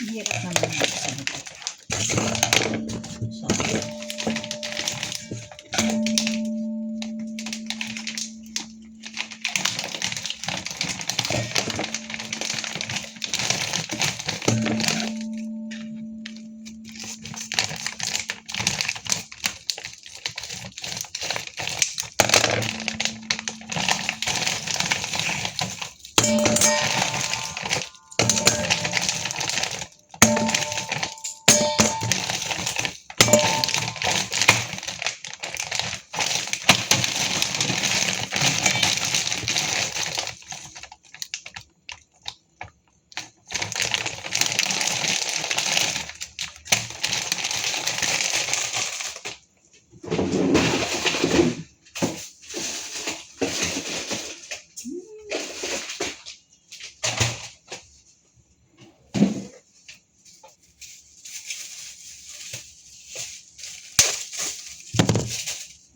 hirap naman magsalita. So,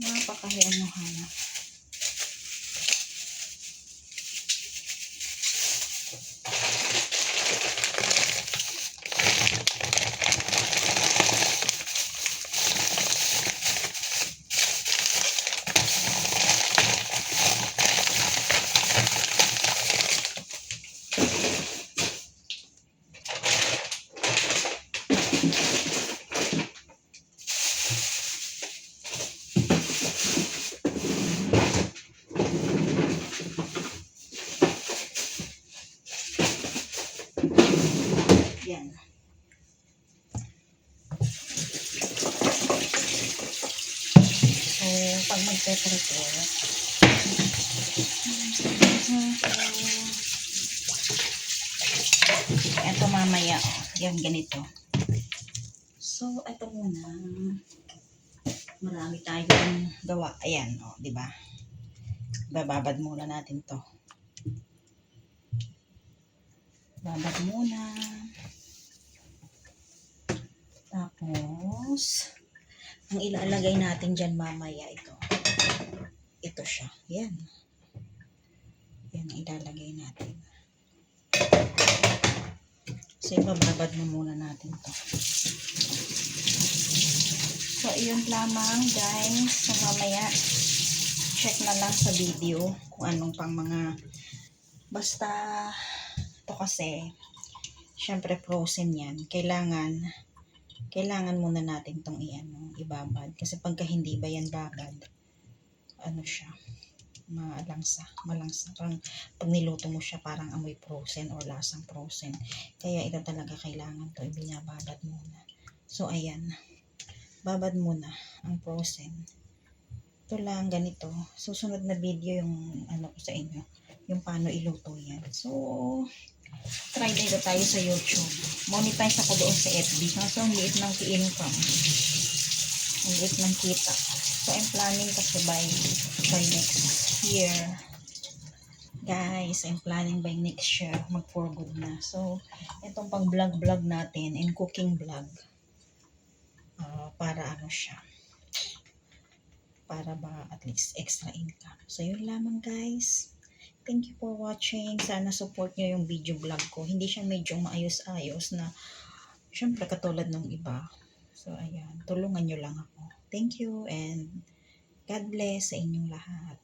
napakahianuhan na. Yan. So, pag magpe-prepare, ito mamaya, yan ganito. So, ito muna, marami tayong gawa. Ayan, o, di ba? Bababad muna natin to. Babad muna. Tapos, ang ilalagay natin dyan mamaya ito. Ito siya. Yan. Yan ang ilalagay natin. So, ibababad mo muna natin to. So, iyon lamang guys. So, mamaya, check na lang sa video kung anong pang mga basta ito kasi syempre frozen yan. Kailangan muna natin itong ibabad. Kasi pagka hindi ba yan babad, ano siya, malangsa. Parang pag niluto mo siya, parang amoy frozen or lasang frozen. Kaya ito talaga kailangan to ibinababad muna. So, ayan. Babad muna ang frozen. Ito lang, ganito. Susunod na video yung ano ko sa inyo. Yung paano iluto yan. So, try dito tayo sa YouTube. Monetize ako doon sa FB. Kaso ang liit ng income. Ang liit ng kita. So, I'm planning kasi by next year. Guys, I'm planning by next year mag for good na. So, itong pang vlog natin and cooking vlog. Para ano siya. Para ba at least extra income. So, yun lamang guys. Thank you for watching. Sana support nyo yung video vlog ko. Hindi siya medyo maayos-ayos na syempre katulad ng iba. So, ayan. Tulungan nyo lang ako. Thank you and God bless sa inyong lahat.